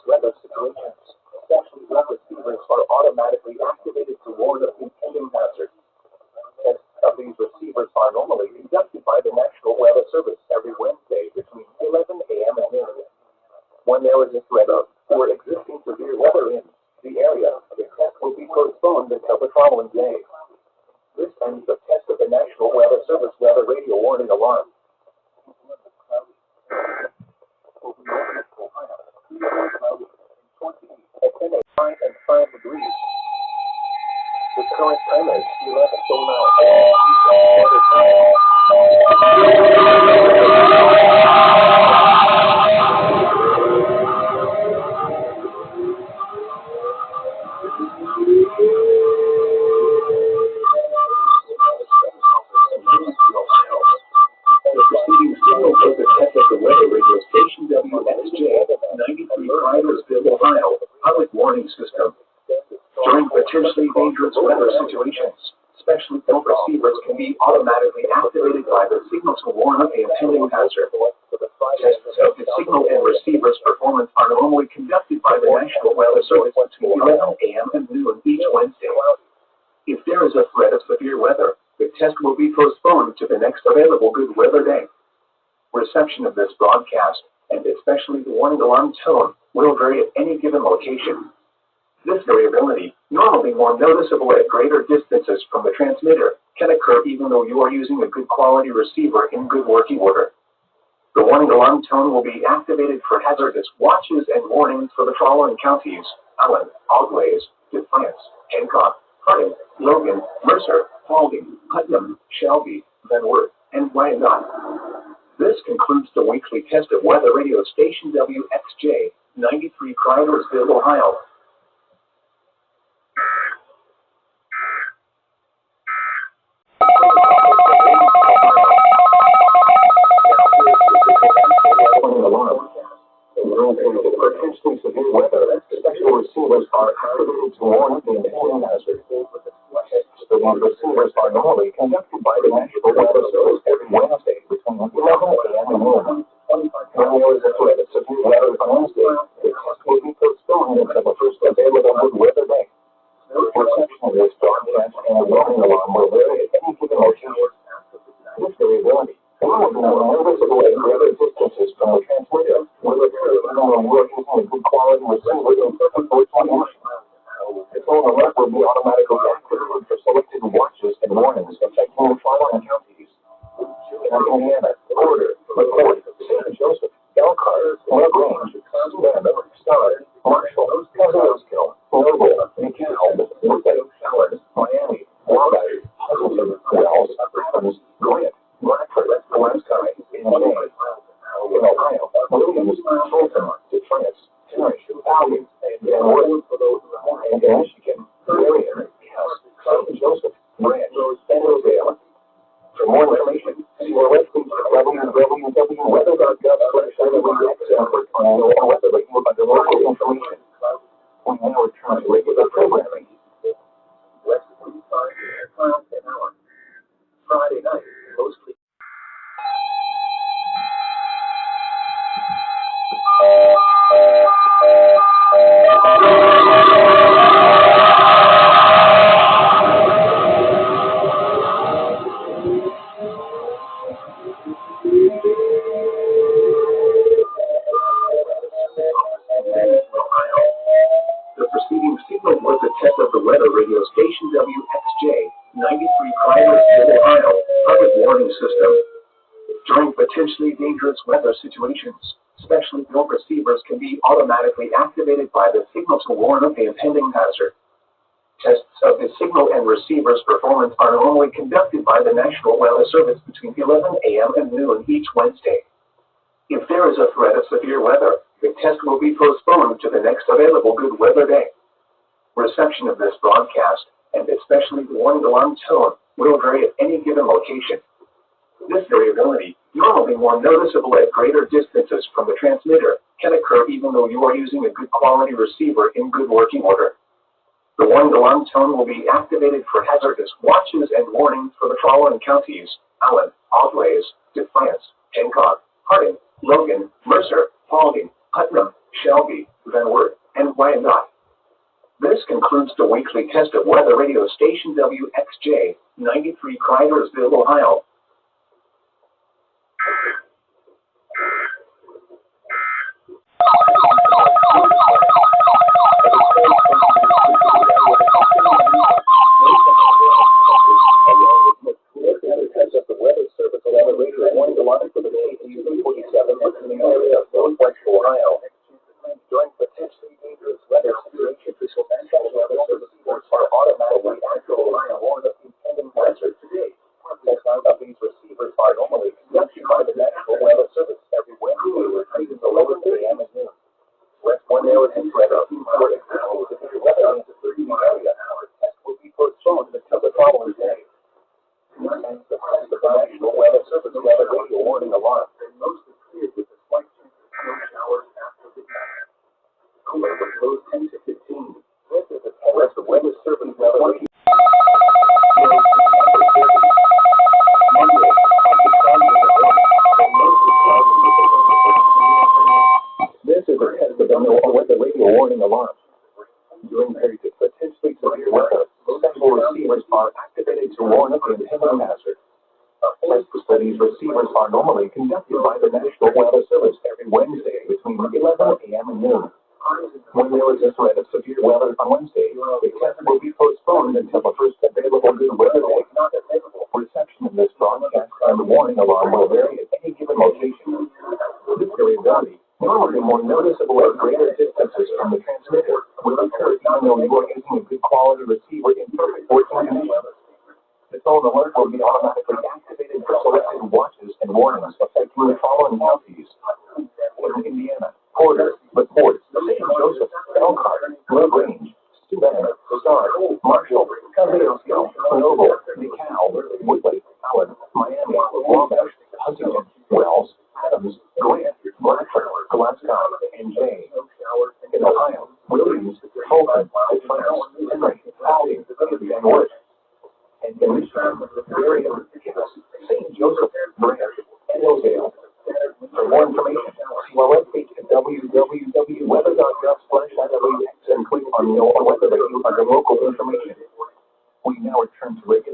weather situations. Especially when receivers are automatically activated to warn of impending hazard. Tests of these receivers are normally conducted by the National Weather Service every Wednesday between 11 a.m. and noon. When there is a threat of or existing severe weather in the area, the test will be postponed until the following day. This ends the test of the National Weather Service weather radio warning alarm. At 10 and 5 degrees. The current time is 11:09. Ohio public warning system. During potentially dangerous weather situations, specially built receivers can be automatically activated by the signal to warn of the impending hazard. Tests of the signal and receiver's performance are normally conducted by the National Weather Service between 11 a.m. and noon each Wednesday. If there is a threat of severe weather, the test will be postponed to the next available good weather day. Reception of this broadcast, and especially the warning alarm tone, will vary at any given location. This variability, normally more noticeable at greater distances from the transmitter, can occur even though you are using a good quality receiver in good working order. The warning alarm tone will be activated for hazardous watches and warnings for the following counties: Allen, Auglaize, Defiance, Hancock, Hardin, Logan, Mercer, Paulding, Putnam, Shelby, Van Wert, and Wyandotte. This concludes the weekly test of weather radio station WXJ 93 Crydersville, Ohio. Potentially severe weather, special receivers are activated to warn the impending hazard. The receivers are normally conducted by the National Weather Service every Wednesday between 11 a.m. and noon. When there is a threat of severe weather on Wednesday, the test will be postponed until the first available good weather day. Reception of this broadcast and a warning alarm will vary at any given location. This variability, more noticeable at greater distances from the transmitter, will occur even when we're using a good quality receiver in perfect voice. The tone alert will be automatically activated for selected watches and warnings affecting the following counties: Indiana, Porter, McCoy, San Joseph, Elkhart, LaGrange, Savannah, Starr, Marshall, Kosciuszko, Noble, McCall, Woodbury, Allen, Miami, Wabash, Hazleton, Wells, Athens, Grant, Bradford, Glasgow, Indiana. In Ohio, Williams, Fulton, Defiance, Parrish, Albion, Van Wert. In Michigan, Marion, St. Joseph, Grant, and Roselle. For more information, see our website www.weather.gov/WXM for weather under local information. We now return to regular programming. West 45 miles an hour. Friday night, mostly. The preceding signal was a test of the weather radio station WXJ 93 Crydersville, Ohio public warning system. During potentially dangerous weather situations, specially built receivers can be automatically activated by the signal to warn of the impending hazard. Tests of the signal and receiver's performance are normally conducted by the National Weather Service between 11 a.m. and noon each Wednesday. If there is a threat of severe weather, the test will be postponed to the next available good weather day. Reception of this broadcast, and especially the warning alarm tone, will vary at any given location. This variability, normally more noticeable at greater distances from the transmitter, can occur even though you are using a good quality receiver in good working order. The warning alarm tone will be activated for hazardous watches and warnings for the following counties: Allen, Auglaize, Defiance, Hancock, Hardin, Logan, Mercer, Paulding, Putnam, Shelby, Van Wert, includes the weekly test of weather radio station WXJ 93 Cridersville, Ohio. During potentially dangerous weather situations, national weather service are automatically activated to warn of impending hazard today. These receivers are normally conducted by the National Weather Service every Wednesday between 11 a.m. and noon. When there is weather, weather means a 30-hour test will be postponed until the following day. And the National Weather Service weather radio warning alarm is mostly cleared with a slight chance of snow showers after midnight. Cooler with lows 10 to 15. This is the test of weather service weather radio. This is a test of the weather radio warning alarm. During periods of potentially severe weather, special receivers are activated to warn of impending hazard. Tests for these receivers are normally conducted by the National Weather Service every Wednesday between 11 a.m. and noon. When there is a threat of severe weather on Wednesday, the test will be postponed until the first available good weather day. Reception of this broadcast and the warning alarm will vary at any given location. This variability, normally more noticeable at greater distances from the transmitter, will occur even though you are using a good quality receiver in perfect working condition. The tone alert will be automatically activated for selected watches and warnings affecting the following counties: in Indiana, Porter, LaPorte, St. Joseph, Elkhart, LaGrange, Steuben, Stark, Marshall, Carrasco, Noble, DeKalb, Woodley, Allen, Miami, Wabash, Huntington, Wells, Adams, Grant, Bradford, Glasgow, and Jay. In Ohio, Williams, Fulton, Clarence, Henry, Howdy, and Wood. And in Michigan, Marion, St. Joseph, Grant, and Oakdale. For more information, see our webpage at www.weather.gov/NWX and click on Know Weather Radio under local information. We now return to radio.